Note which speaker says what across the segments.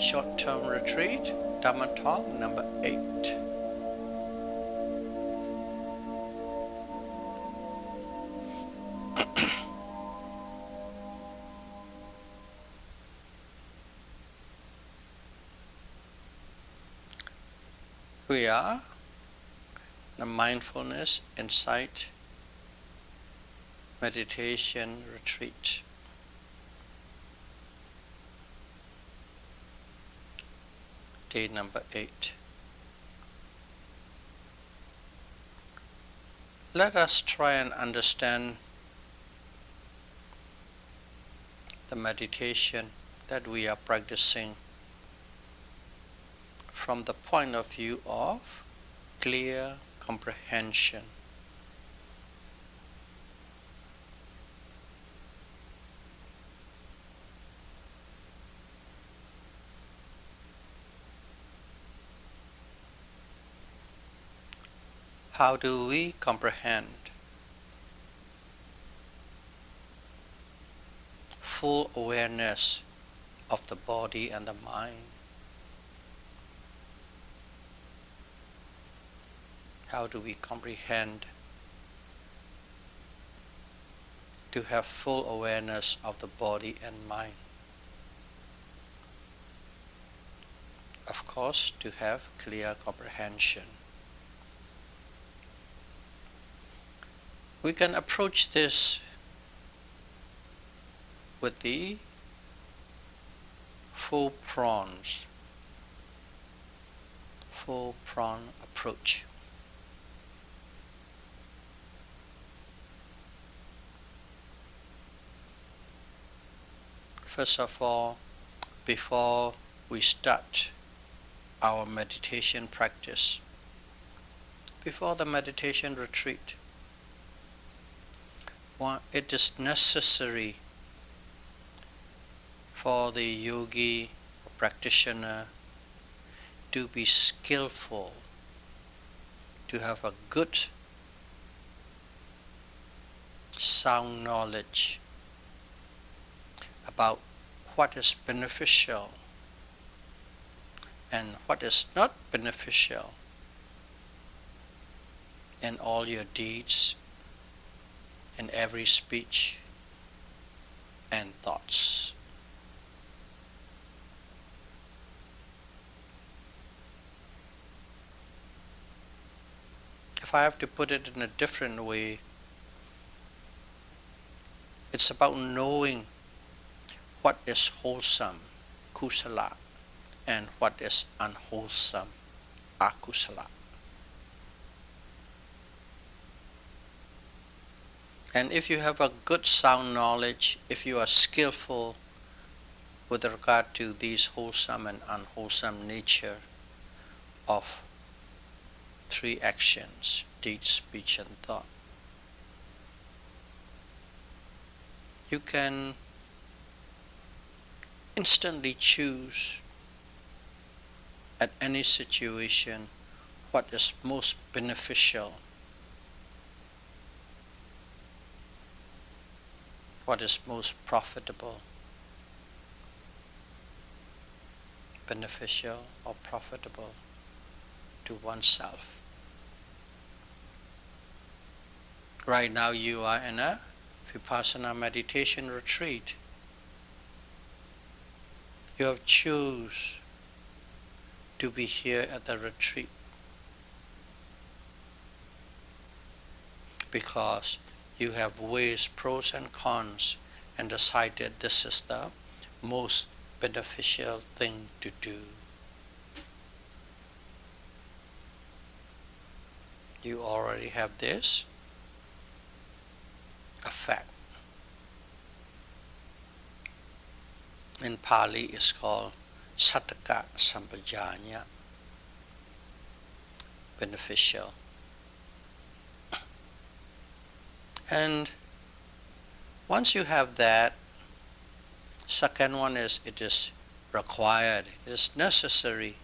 Speaker 1: Short-term retreat, Dhamma talk number 8. We are the Mindfulness Insight Meditation Retreat. Day number 8. Let us try and understand the meditation that we are practicing from the point of view of clear comprehension. How do we comprehend full awareness of the body and the mind? How do we comprehend to have full awareness of the body and mind? Of course, to have clear comprehension. We can approach this with the 4-pronged approach. First of all, before we start our meditation practice, before the meditation retreat, it is necessary for the yogi or practitioner to be skillful, to have a good, sound knowledge about what is beneficial and what is not beneficial in all your deeds, in every speech and thoughts. If I have to put it in a different way, it's about knowing what is wholesome, kusala, and what is unwholesome, akusala. And if you have a good sound knowledge, if you are skillful with regard to these wholesome and unwholesome nature of 3 actions, deed, speech and thought, you can instantly choose at any situation what is most beneficial, what is most profitable, beneficial or profitable to oneself. Right now you are in a Vipassana meditation retreat. You have chosen to be here at the retreat because you have weighed pros and cons and decided this is the most beneficial thing to do. You already have this effect. In Pali it's called Sattaka Sampajanya, beneficial. And once you have that, second one is it is required, it is necessary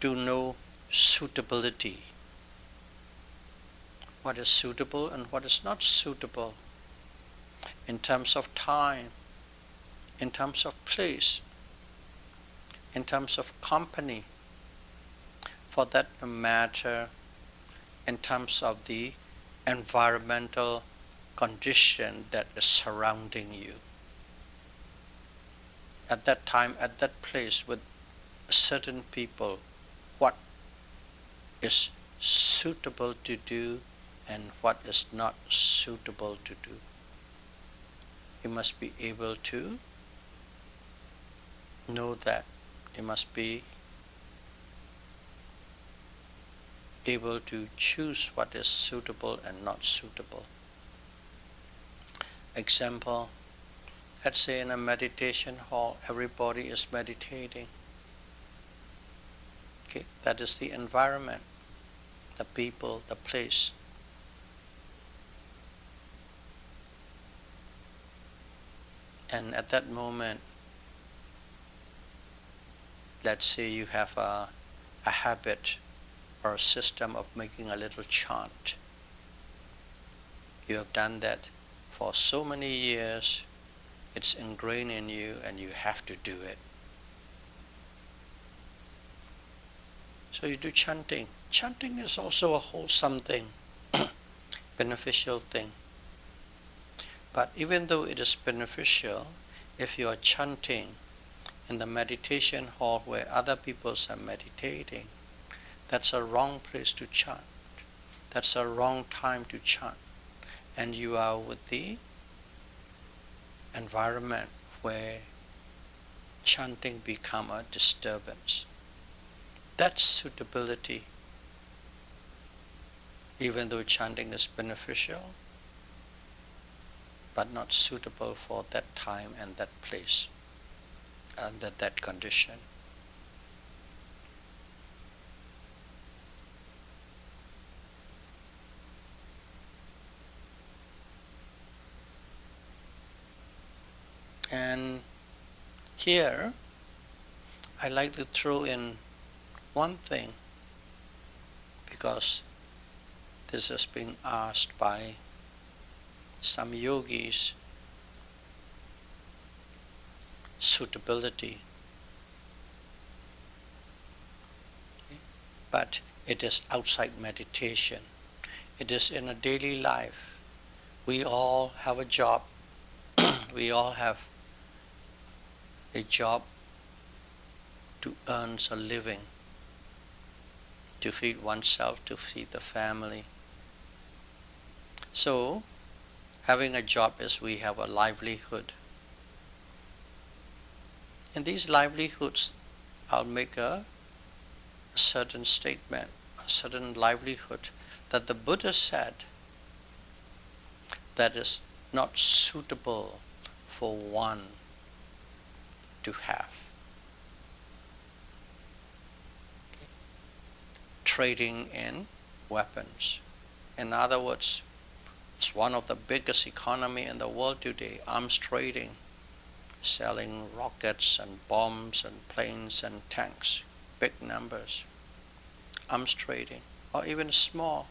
Speaker 1: to know suitability. What is suitable and what is not suitable in terms of time, in terms of place, in terms of company, for that matter, in terms of the environmental condition that is surrounding you. At that time, at that place, with certain people, what is suitable to do and what is not suitable to do. You must be able to know that. You must be able to choose what is suitable and not suitable. Example, let's say in a meditation hall, everybody is meditating. Okay, that is the environment, the people, the place. And at that moment, let's say you have a habit or a system of making a little chant. You have done that for so many years, it's ingrained in you and you have to do it. So you do chanting. Chanting is also a wholesome thing, beneficial thing. But even though it is beneficial, if you are chanting in the meditation hall where other people are meditating, that's a wrong place to chant. That's a wrong time to chant. And you are with the environment where chanting become a disturbance. That's suitability. Even though chanting is beneficial, but not suitable for that time and that place, under that condition. And here, I like to throw in one thing, because this has been asked by some yogis, suitability. But it is outside meditation. It is in a daily life. We all have a job. We all have a job to earn a living, to feed oneself, to feed the family. So, having a job is we have a livelihood. In these livelihoods, I'll make a certain statement, a certain livelihood that the Buddha said that is not suitable for one to have. Okay. Trading in weapons. In other words, it's one of the biggest economy in the world today, arms trading, selling rockets and bombs and planes and tanks, big numbers. Arms trading, or even small,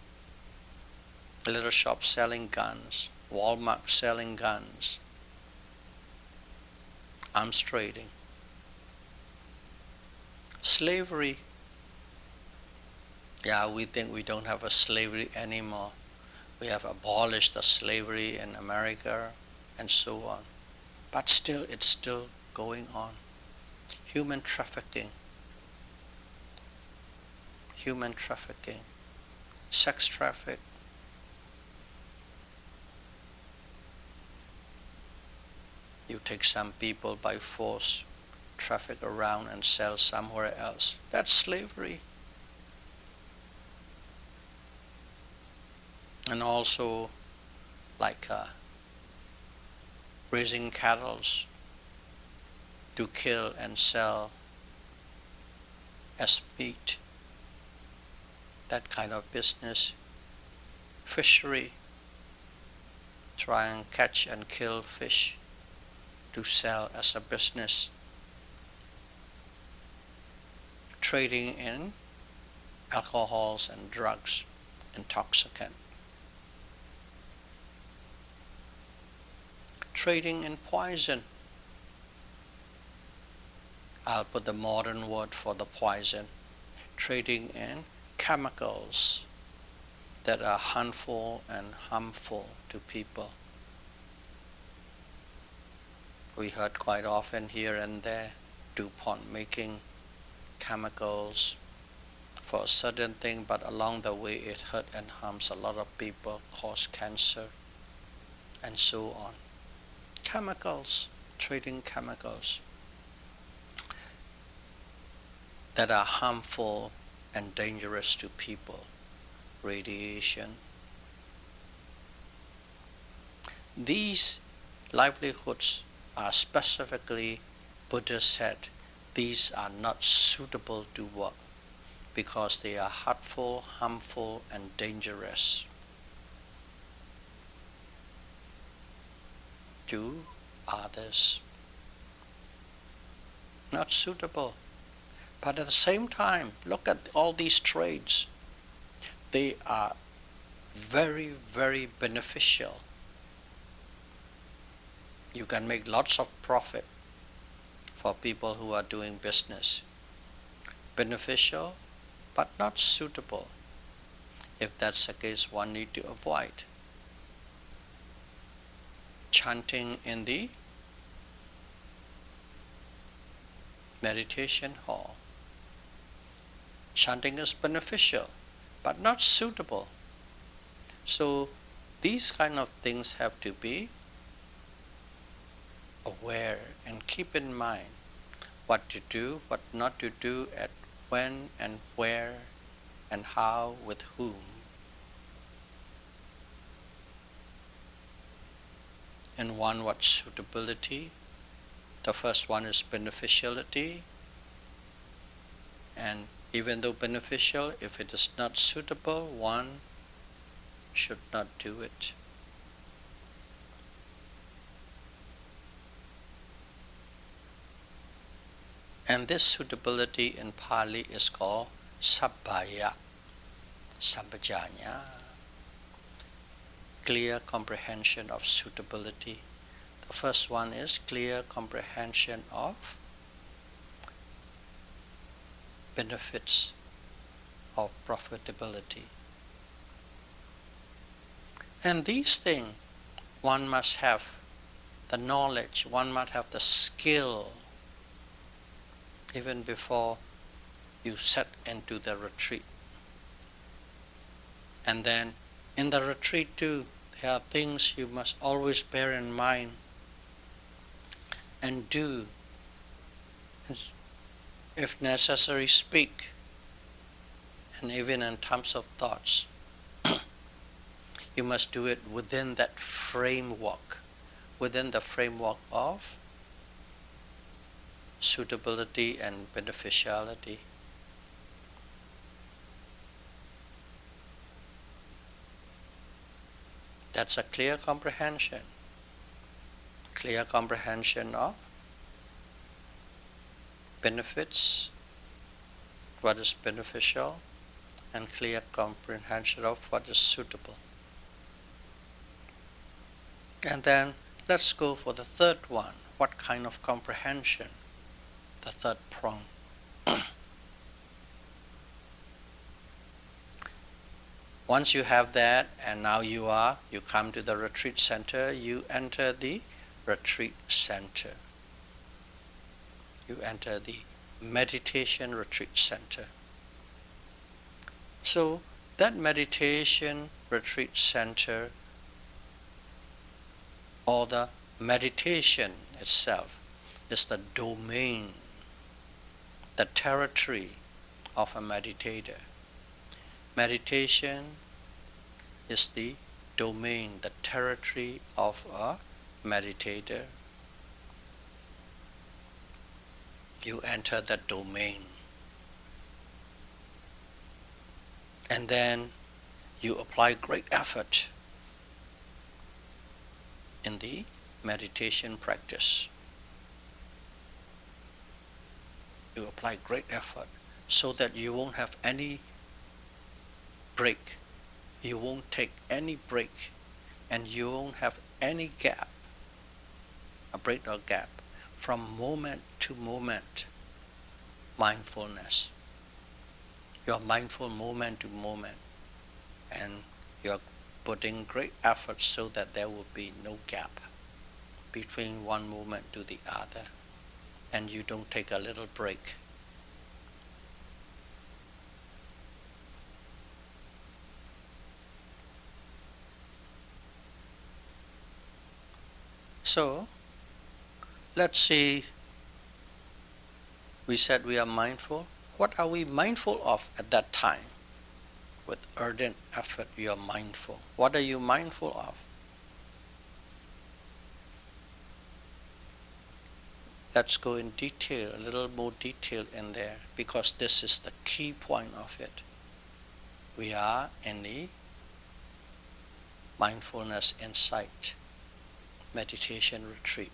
Speaker 1: little shops selling guns, Walmart selling guns, arms trading. Slavery, yeah, we think we don't have a slavery anymore. We have abolished the slavery in America and so on. But still, it's still going on. Human trafficking, sex traffic. You take some people by force, traffic around and sell somewhere else. That's slavery. And also like raising cattle to kill and sell as meat. That kind of business. Fishery, try and catch and kill fish to sell as a business. Trading in alcohols and drugs, intoxicant. Trading in poison. I'll put the modern word for the poison, trading in chemicals that are harmful and harmful to people. We heard quite often here and there, DuPont making chemicals for a certain thing, but along the way it hurt and harms a lot of people, cause cancer, and so on. Chemicals, trading chemicals that are harmful and dangerous to people. Radiation. These livelihoods are specifically, Buddha said, these are not suitable to work because they are hurtful, harmful, and dangerous to others. Not suitable. But at the same time, look at all these trades. They are very, very beneficial. You can make lots of profit for people who are doing business. Beneficial, but not suitable. If that's the case, one need to avoid. Chanting in the meditation hall. Chanting is beneficial, but not suitable. So these kind of things have to be aware and keep in mind what to do, what not to do, at when and where and how, with whom. And one, what suitability. The first one is beneficiality. And even though beneficial, if it is not suitable, one should not do it. And this suitability in Pali is called sabbaya, sampajanya, clear comprehension of suitability. The first one is clear comprehension of benefits of profitability. And these things, one must have the knowledge, one must have the skill, even before you set into the retreat. And then in the retreat too, there are things you must always bear in mind and do. If necessary, speak. And even in terms of thoughts, you must do it within that framework, within the framework of suitability and beneficiality. That's a clear comprehension of benefits, what is beneficial, and clear comprehension of what is suitable. And then let's go for the third one. What kind of comprehension? The third prong. Once you have that, and now you come to the retreat center, you enter the retreat center. You enter the meditation retreat center. So that meditation retreat center, or the meditation itself, is the domain, the territory of a meditator. Meditation is the domain, the territory of a meditator. You enter that domain. And then you apply great effort in the meditation practice. You apply great effort so that you won't have any break. You won't take any break, and you won't have any gap, a break or gap, from moment to moment. mindfulness. You are mindful moment to moment, and you are putting great effort so that there will be no gap between one moment to the other, and you don't take a little break. So, let's see, we said we are mindful. What are we mindful of at that time? With ardent effort, you are mindful. What are you mindful of? Let's go in detail, a little more detail in there, because this is the key point of it. We are in the mindfulness insight meditation retreat.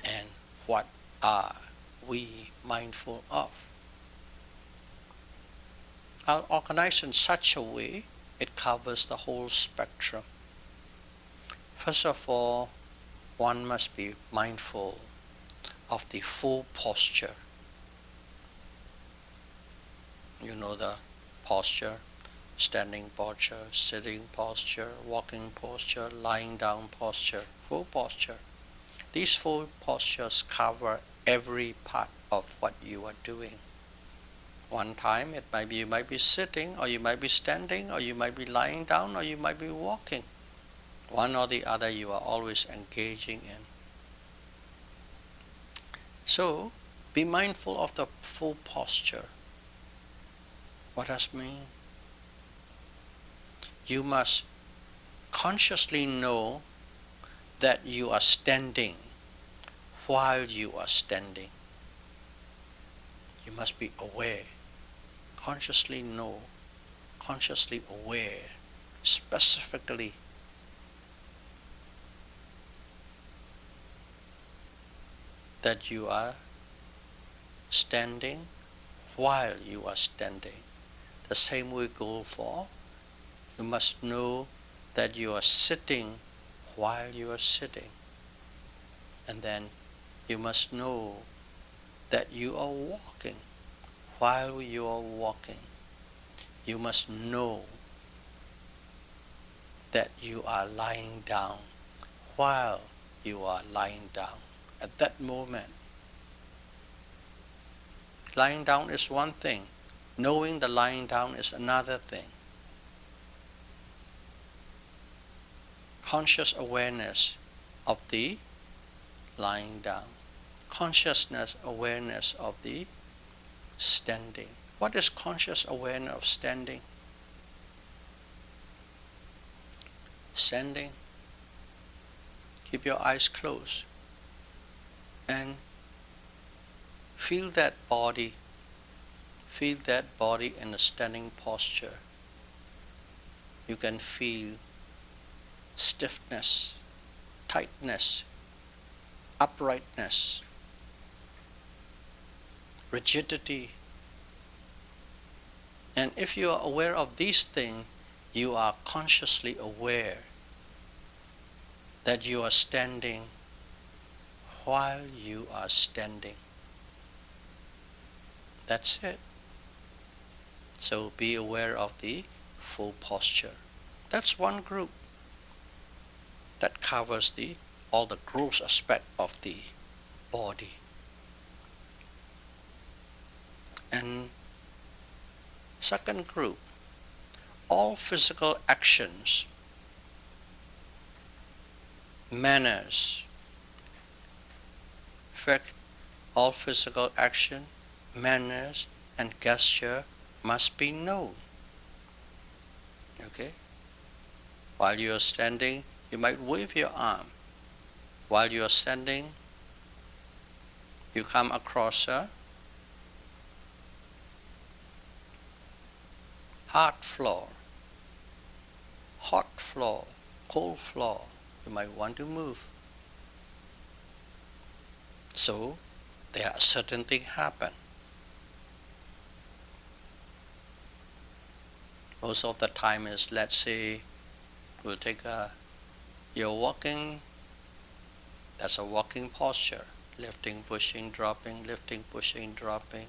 Speaker 1: And what are we mindful of? Are organized in such a way it covers the whole spectrum. First of all, one must be mindful of the full posture. You know the posture: standing posture, sitting posture, walking posture, lying down posture, full posture. These four postures cover every part of what you are doing. One time you might be sitting, or you might be standing, or you might be lying down, or you might be walking. One or the other you are always engaging in. So, be mindful of the full posture. What does it mean? You must consciously know that you are standing while you are standing. You must be aware, consciously know, consciously aware, specifically that you are standing while you are standing. The same will go for, you must know that you are sitting while you are sitting. And then you must know that you are walking while you are walking. You must know that you are lying down while you are lying down. At that moment, lying down is one thing. Knowing the lying down is another thing. Conscious awareness of the lying down. Consciousness awareness of the standing. What is conscious awareness of standing? Standing. Keep your eyes closed and feel that body. Feel that body in a standing posture. You can feel stiffness, tightness, uprightness, rigidity. And if you are aware of these things, you are consciously aware that you are standing while you are standing. That's it. So be aware of the full posture. That's one group that covers all the gross aspect of the body. And second group, all physical actions, manners. In fact, all physical action, manners, and gesture must be known. Okay? While you are standing, you might wave your arm. While you are standing, you come across a hard floor, hot floor, cold floor. You might want to move. So, there are certain things happen. Most of the time is, let's say, you're walking, that's a walking posture. lifting, pushing, dropping, lifting, pushing, dropping.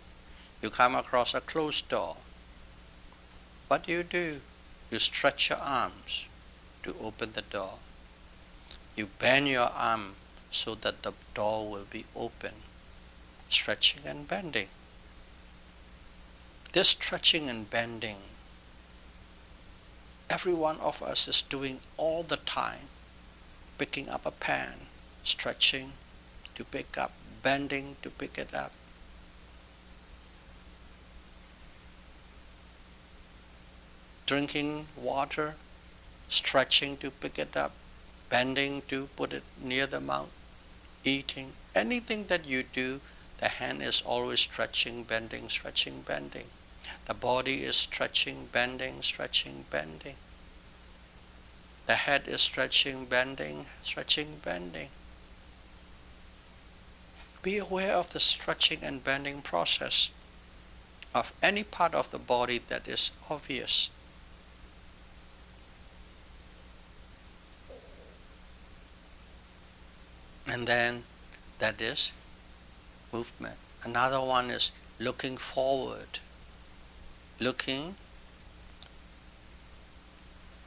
Speaker 1: You come across a closed door. What do? You stretch your arms to open the door. You bend your arm so that the door will be open. Stretching and bending. This stretching and bending, every one of us is doing all the time. Picking up a pan, stretching to pick up, bending to pick it up. Drinking water, stretching to pick it up, bending to put it near the mouth, eating. Anything that you do, the hand is always stretching, bending, stretching, bending. The body is stretching, bending, stretching, bending. The head is stretching, bending, stretching, bending. Be aware of the stretching and bending process of any part of the body that is obvious. And then that is movement. Another one is looking forward. Looking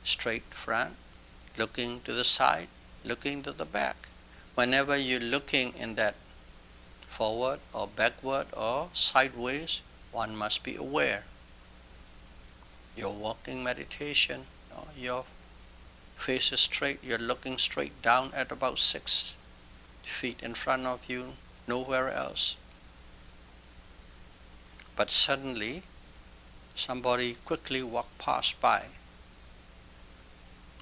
Speaker 1: straight front, looking to the side, looking to the back. Whenever you're looking in that forward or backward or sideways, one must be aware. Your walking meditation, your face is straight, you're looking straight down at about 6 feet in front of you, nowhere else. But suddenly, somebody quickly walked past by.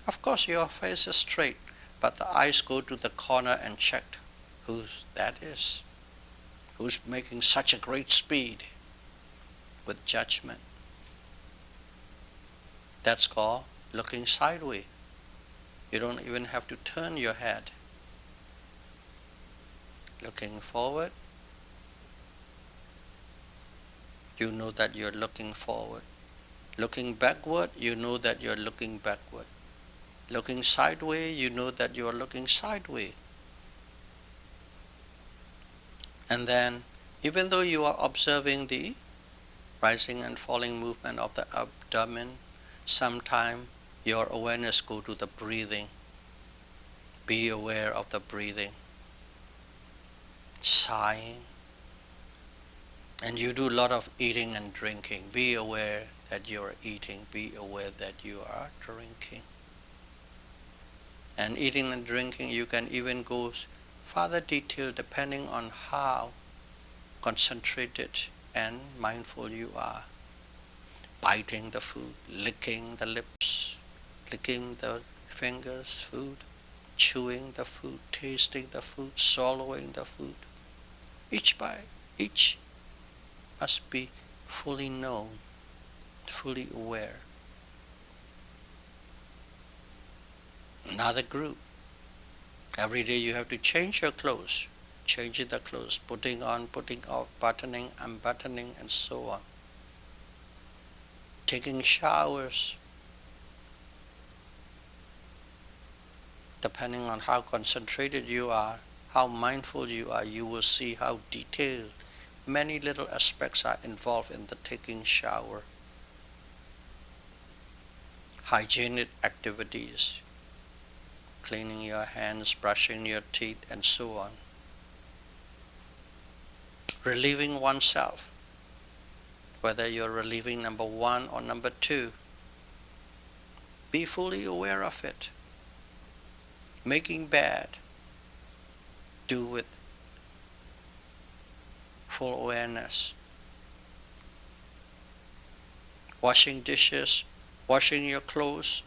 Speaker 1: Of course, your face is straight, but the eyes go to the corner and check who that is, who's making such a great speed with judgment. That's called looking sideways. You don't even have to turn your head. Looking forward, you know that you're looking forward. Looking backward, you know that you're looking backward. Looking sideways, you know that you're looking sideways. And then, even though you are observing the rising and falling movement of the abdomen, sometimes your awareness go to the breathing. Be aware of the breathing. Sighing. And you do a lot of eating and drinking. Be aware that you are eating. Be aware that you are drinking. And eating and drinking, you can even go further detail depending on how concentrated and mindful you are. Biting the food, licking the lips, licking the fingers, food, chewing the food, tasting the food, swallowing the food. Each bite, each must be fully known, fully aware. Another group. Every day you have to change your clothes, changing the clothes, putting on, putting off, buttoning, unbuttoning, and so on. Taking showers. Depending on how concentrated you are, how mindful you are, you will see how detailed many little aspects are involved in the taking shower. Hygienic activities, cleaning your hands, brushing your teeth, and so on. Relieving oneself, whether you're relieving number 1 or number 2, be fully aware of it. Making bed, do with full awareness. Washing dishes, washing your clothes,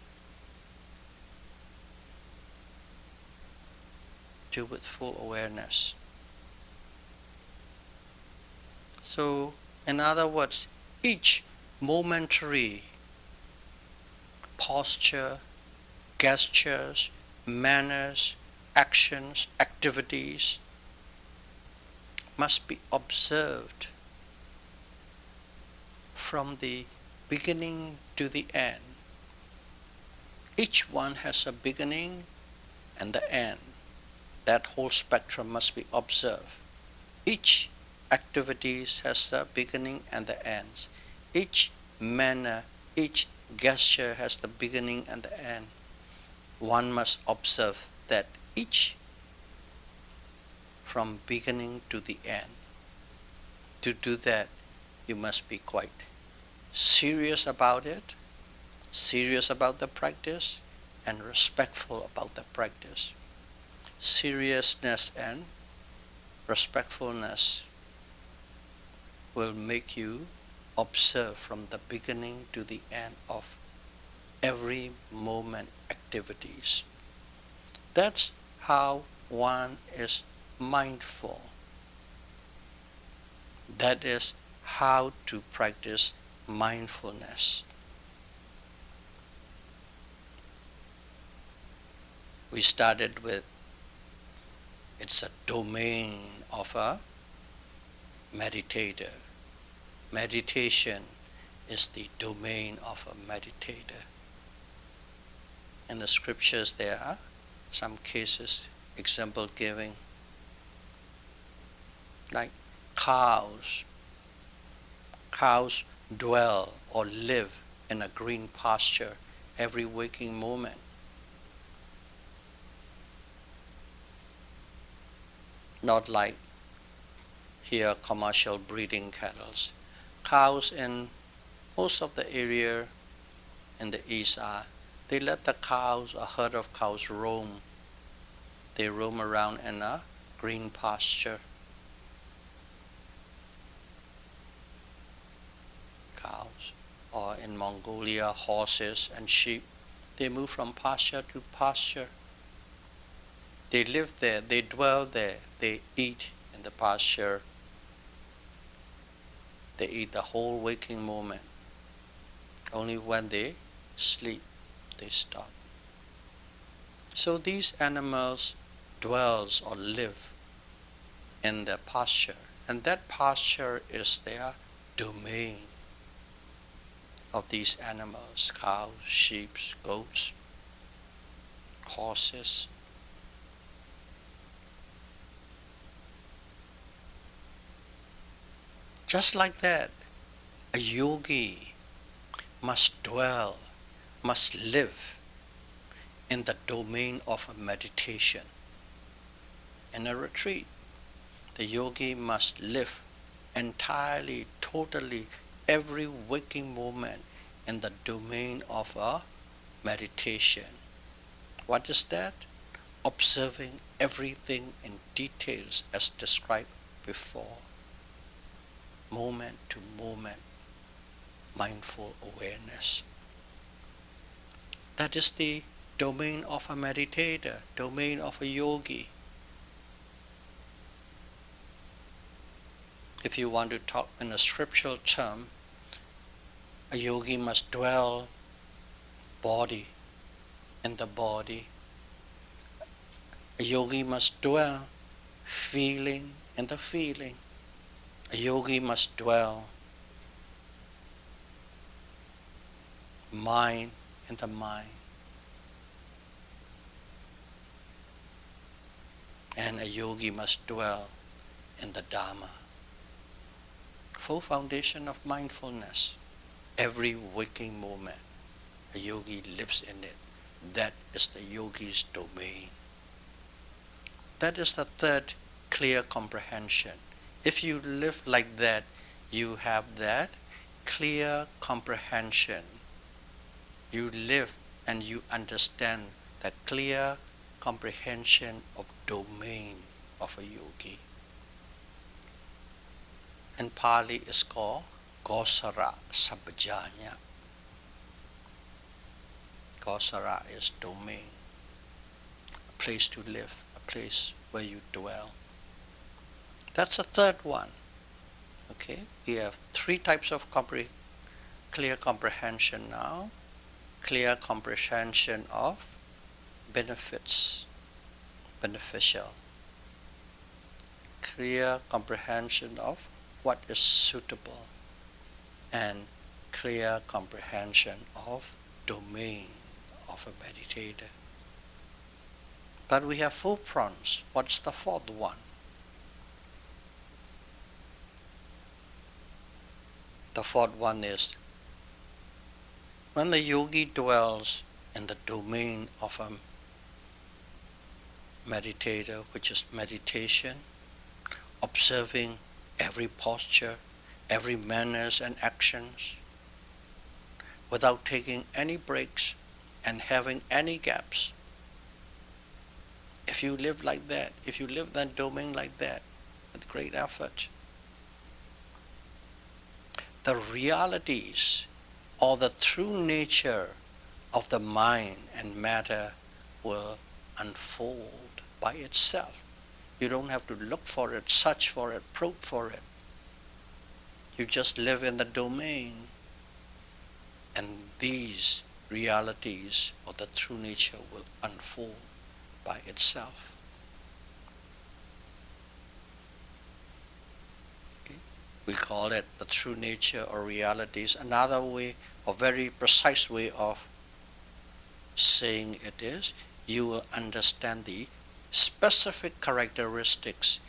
Speaker 1: do with full awareness. So, in other words, each momentary posture, gestures, manners, actions, activities must be observed from the beginning to the end. Each one has a beginning and the end. That whole spectrum must be observed. Each activity has a beginning and the ends. Each manner, each gesture has the beginning and the end. One must observe that each from beginning to the end. To do that, you must be quite serious about it, serious about the practice, and respectful about the practice. Seriousness and respectfulness will make you observe from the beginning to the end of every moment activities. That's how one is mindful. That is how to practice mindfulness. We started with it's a domain of a meditator. Meditation is the domain of a meditator. In the scriptures there are some cases, example giving, like cows. Cows dwell or live in a green pasture every waking moment. Not like here commercial breeding cattle. Cows in most of the area in the east they let the cows, a herd of cows roam. They roam around in a green pasture. Cows. Or in Mongolia, horses and sheep. They move from pasture to pasture. They live there, they dwell there, they eat in the pasture. They eat the whole waking moment. Only when they sleep, they stop. So these animals dwells or live in the pasture, and that pasture is their domain of these animals, cows, sheep, goats, horses. Just like that, a yogi must dwell, must live in the domain of a meditation. In a retreat, the yogi must live entirely, totally, every waking moment in the domain of a meditation. What is that? Observing everything in details as described before. Moment to moment, mindful awareness. That is the domain of a meditator, domain of a yogi. If you want to talk in a scriptural term, a yogi must dwell body in the body. A yogi must dwell feeling in the feeling. A yogi must dwell mind in the mind. And a yogi must dwell in the Dhamma. Full foundation of mindfulness. Every waking moment, a yogi lives in it. That is the yogi's domain. That is the third clear comprehension. If you live like that, you have that clear comprehension. You live and you understand the clear comprehension of domain of a yogi. In Pali it's called Gosara Sabbajanya. Gosara is domain, a place to live, a place where you dwell. That's the third one. Okay, we have three types of clear comprehension now. Clear comprehension of benefits, beneficial. Clear comprehension of what is suitable, and clear comprehension of domain of a meditator. But we have four fronts. What's the fourth one? The fourth one is when the yogi dwells in the domain of a meditator, which is meditation, observing every posture, every manners and actions, without taking any breaks and having any gaps. If you live like that, if you live that domain like that, with great effort, the realities or the true nature of the mind and matter will unfold by itself. You don't have to look for it, search for it, probe for it. You just live in the domain, and these realities of the true nature will unfold by itself. Okay? We call it the true nature or realities. Another way, a very precise way of saying it is, you will understand the specific characteristics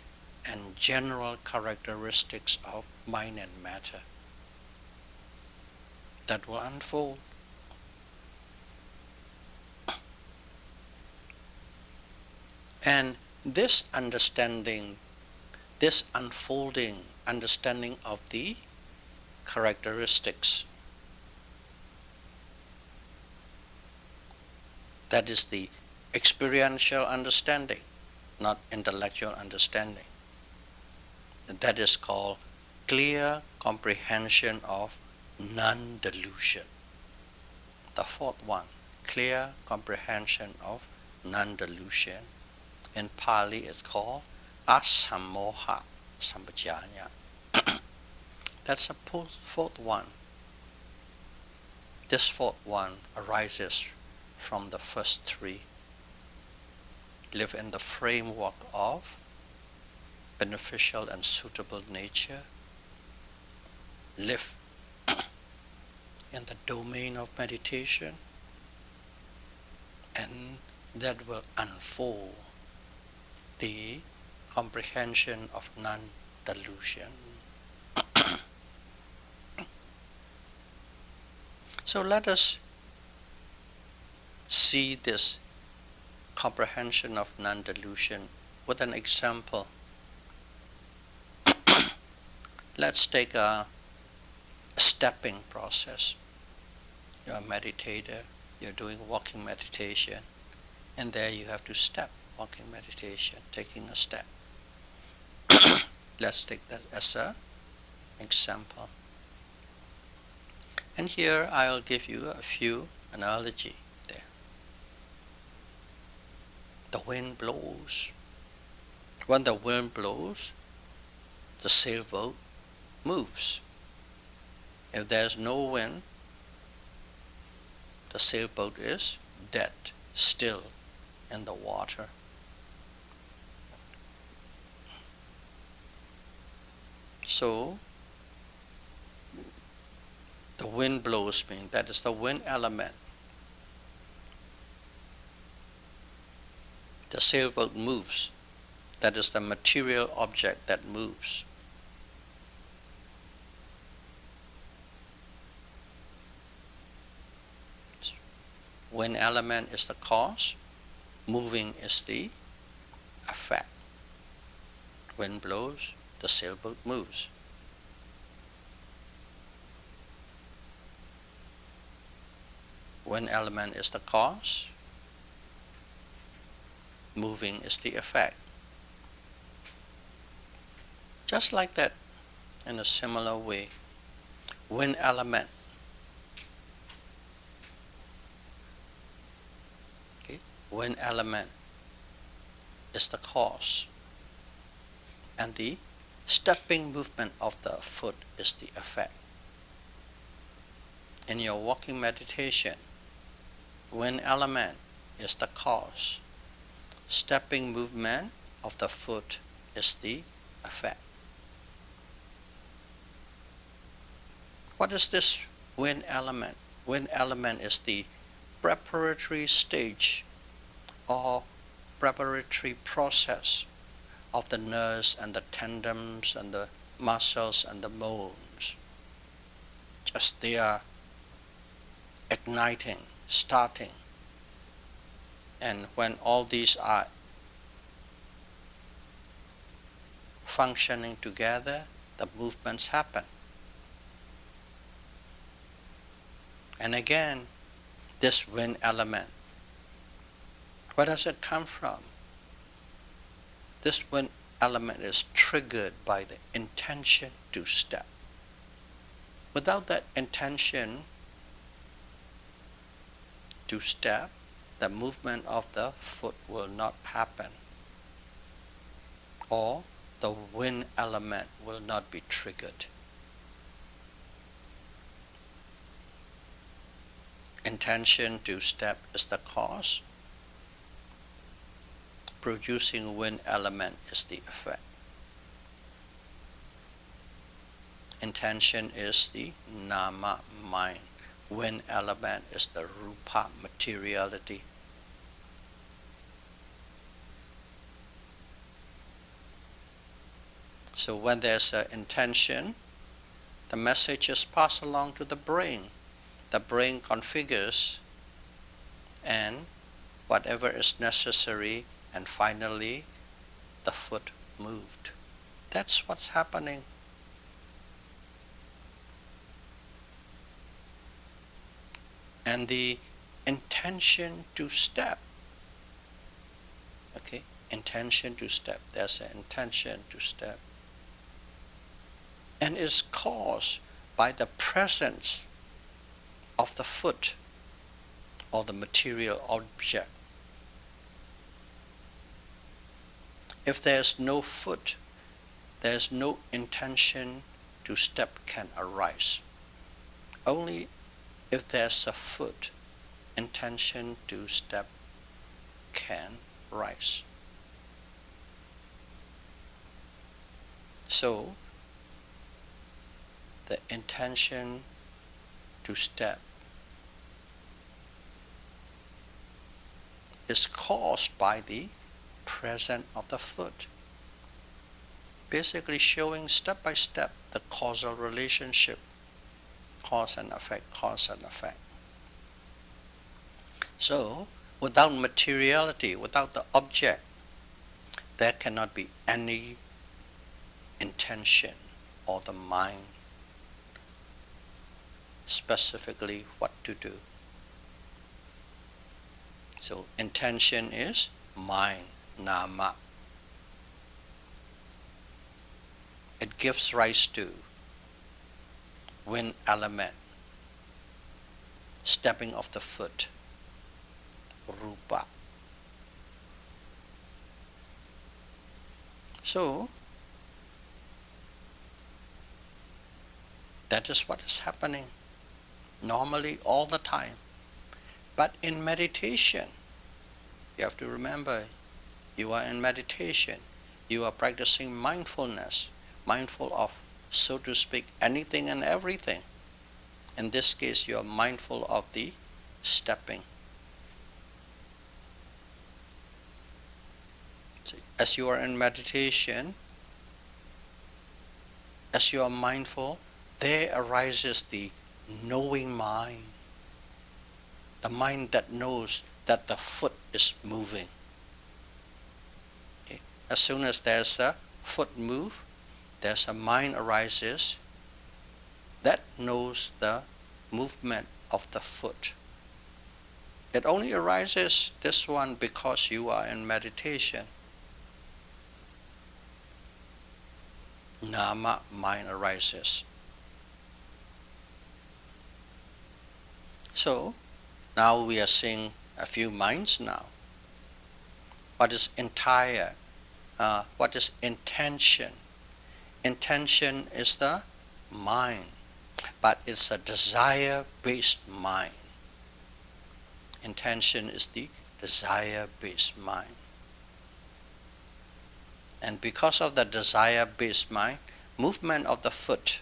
Speaker 1: and general characteristics of mind and matter that will unfold. And this understanding, this unfolding understanding of the characteristics, that is the experiential understanding, not intellectual understanding. And that is called clear comprehension of non-delusion. The fourth one, clear comprehension of non-delusion. In Pali it's called asammoha sampajanya. That's the fourth one. This fourth one arises from the first three. Live in the framework of beneficial and suitable nature. Live in the domain of meditation, and that will unfold the comprehension of non-delusion. So let us see this comprehension of non-delusion with an example. Let's take a stepping process. You're a meditator, you're doing walking meditation, and there you have to step, walking meditation, taking a step. Let's take that as an example. And here I'll give you a few analogy there. The wind blows. When the wind blows, the sailboat moves. If there's no wind, the sailboat is dead, still in the water. So, the wind blows means that is the wind element. The sailboat moves. That is the material object that moves. Wind element is the cause, moving is the effect. Wind blows, the sailboat moves. Wind element is the cause, moving is the effect. Just like that, in a similar way, wind element. Okay? Wind element is the cause, and the stepping movement of the foot is the effect. In your walking meditation, wind element is the cause. Stepping movement of the foot is the effect. What is this wind element? Wind element is the preparatory stage or preparatory process of the nerves and the tendons and the muscles and the bones. as they are igniting, starting. And when all these are functioning together, the movements happen. And again, this wind element, where does it come from? This wind element is triggered by the intention to step. Without that intention to step, the movement of the foot will not happen, or the wind element will not be triggered. Intention to step is the cause. Producing wind element is the effect. Intention is the nama, mind. Wind element is the rupa, materiality. So when there's an intention, the message is passed along to the brain. The brain configures, and whatever is necessary, and finally the foot moved. That's what's happening. And the intention to step, okay, intention to step, there's an intention to step, and is caused by the presence of the foot or the material object. If there's no foot, there's no intention to step can arise. Only if there's a foot, intention to step can rise. So, the intention to step is caused by the presence of the foot, basically showing step by step the causal relationship, cause and effect, cause and effect. So, without materiality, without the object, there cannot be any intention or the mind specifically what to do. So intention is mind, nama. It gives rise to wind element, stepping of the foot, rupa. So that is what is happening normally all the time. But in meditation, you have to remember, you are in meditation, you are practicing mindfulness, mindful of, so to speak, anything and everything. In this case, you are mindful of the stepping. So as you are in meditation, as you are mindful, there arises the knowing mind, the mind that knows that the foot is moving. Okay. As soon as there's a foot move, there's a mind arises that knows the movement of the foot. It only arises, this one, because you are in meditation. Nama, mind arises. So, now we are seeing a few minds now. What is entire? What is intention? Intention is the mind, but it's a desire-based mind. Intention is the desire-based mind. And because of the desire-based mind, movement of the foot,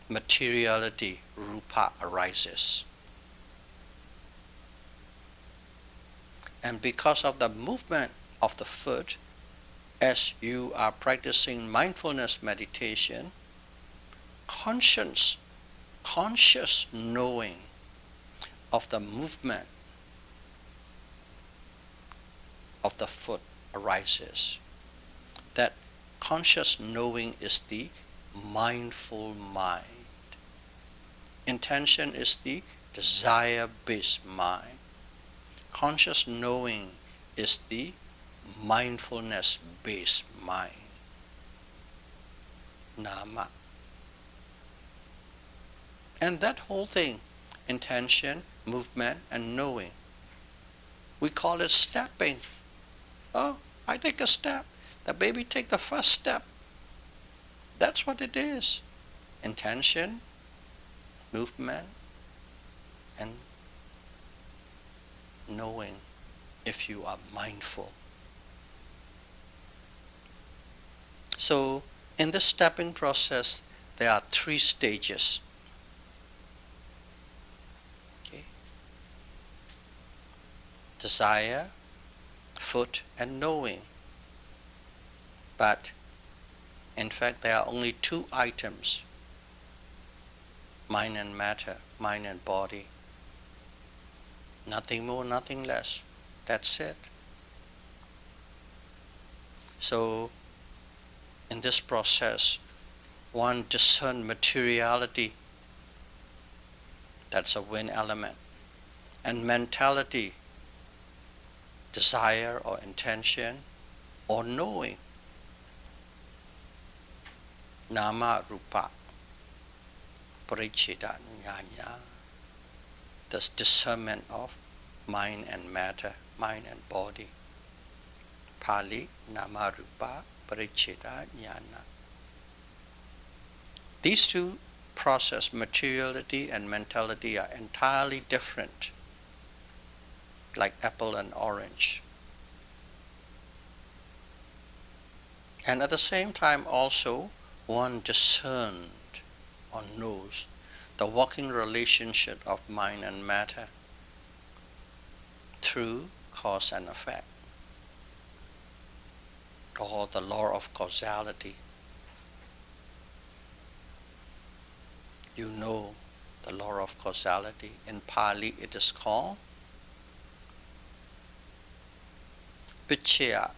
Speaker 1: materiality, rupa, arises. And because of the movement of the foot, as you are practicing mindfulness meditation, conscious knowing of the movement of the foot arises. That conscious knowing is the mindful mind. Intention is the desire-based mind. Conscious knowing is the mindfulness-based mind. Nama. And that whole thing, intention, movement, and knowing, we call it stepping. Oh, I take a step. The baby take the first step. That's what it is. Intention, movement, and knowing if you are mindful. So, in this stepping process, there are 3 stages. Okay. Desire, foot, and knowing. But in fact, there are only 2 items: mind and matter, mind and body. Nothing more, nothing less. That's it. So, in this process, one discerns materiality, that's a wind element, and mentality, desire or intention or knowing, nama rupa, parichita jnana, this discernment of mind and matter, mind and body. Pali, nama rupa, parichita jnana. These 2 processes, materiality and mentality, are entirely different, like apple and orange. And at the same time also, one discerned or knows the working relationship of mind and matter through cause and effect, or the law of causality. You know the law of causality. In Pali it is called Pichya.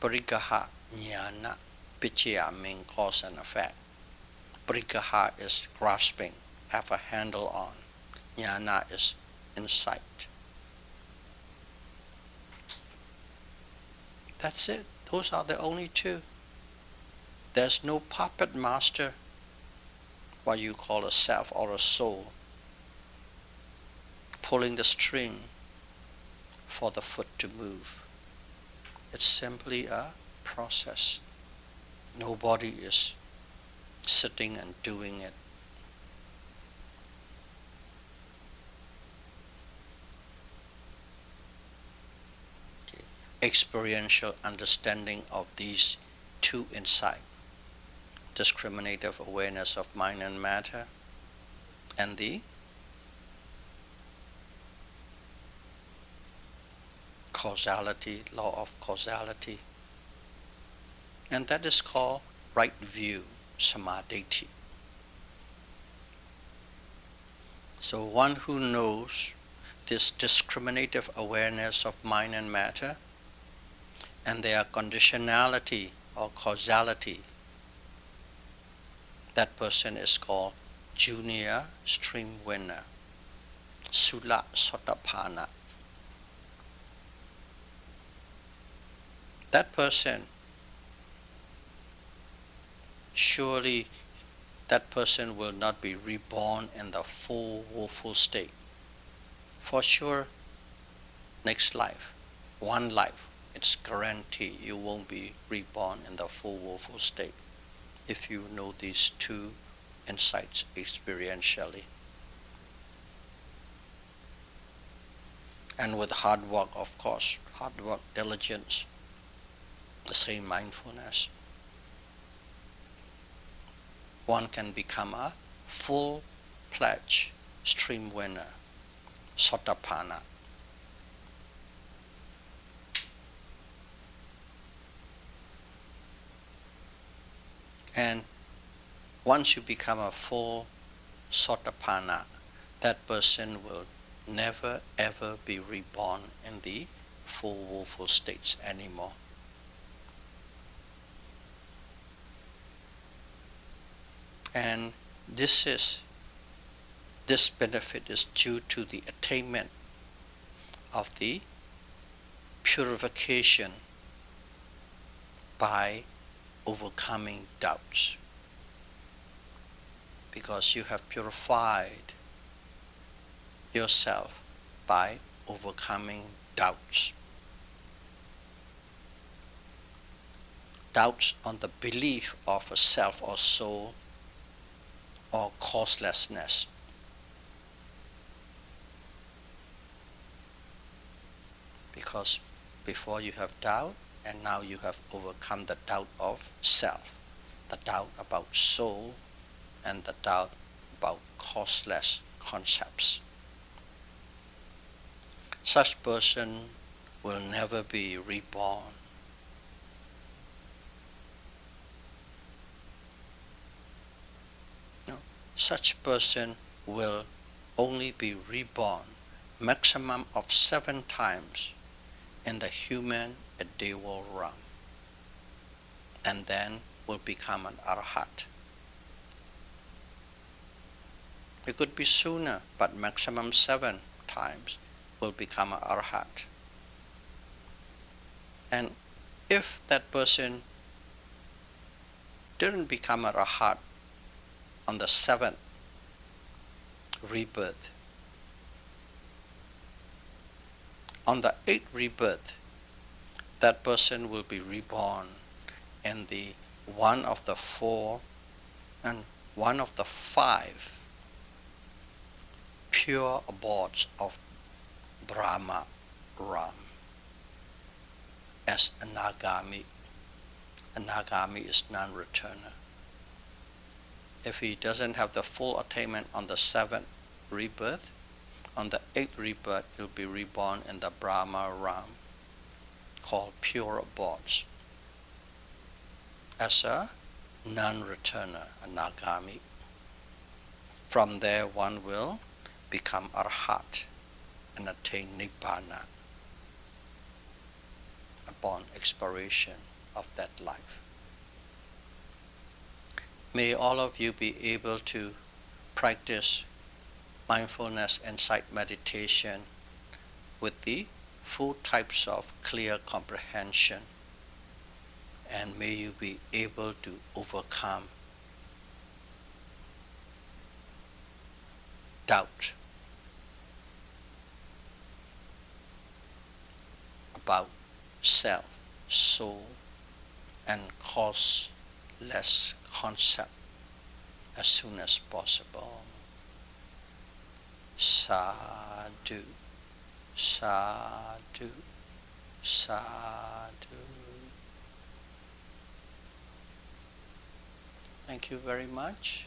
Speaker 1: Parikaha jnana. Pichya means cause and effect. Parikaha is grasping, have a handle on. Jnana is insight. That's it. Those are the only 2. There's no puppet master, what you call a self or a soul, pulling the string for the foot to move. It's simply a process. Nobody is sitting and doing it. Okay. Experiential understanding of these 2 insights, discriminative awareness of mind and matter, and the causality, law of causality. And that is called right view, samadhi. So one who knows this discriminative awareness of mind and matter and their conditionality or causality, that person is called junior stream winner, Sula Satipatthana. That person, surely that person will not be reborn in the full woeful state. For sure, next life, one life, it's guaranteed you won't be reborn in the full woeful state if you know these 2 insights experientially. And with hard work, of course, hard work, diligence, the same mindfulness, one can become a full-fledged stream winner, Satipatthana. And once you become a full Satipatthana, that person will never ever be reborn in the full woeful states anymore. And this benefit is due to the attainment of the purification by overcoming doubts. Because you have purified yourself by overcoming doubts. Doubts on the belief of a self or soul or causelessness. Because before you have doubt, and now you have overcome the doubt of self, the doubt about soul, and the doubt about causeless concepts. Such person will never be reborn. No, such person will only be reborn maximum of 7 times in the human and Deva realm, and then will become an Arhat. It could be sooner, but maximum 7 times will become an Arhat. And if that person didn't become an Arhat on the 7th rebirth, on the 8th rebirth, that person will be reborn in the one of the 4 and one of the 5 pure abodes of Brahma Ram as Anagami. Anagami is non-returner. If he doesn't have the full attainment on the 7th rebirth, on the 8th rebirth he'll be reborn in the Brahma Ram, called pure abodes, as a non-returner, Anagami. From there one will become Arhat and attain Nibbana upon expiration of that life. May all of you be able to practice mindfulness and sight meditation with the full types of clear comprehension, and may you be able to overcome doubt about self, soul, and causeless concept as soon as possible. Sadhu, sadhu, sadhu. Thank you very much.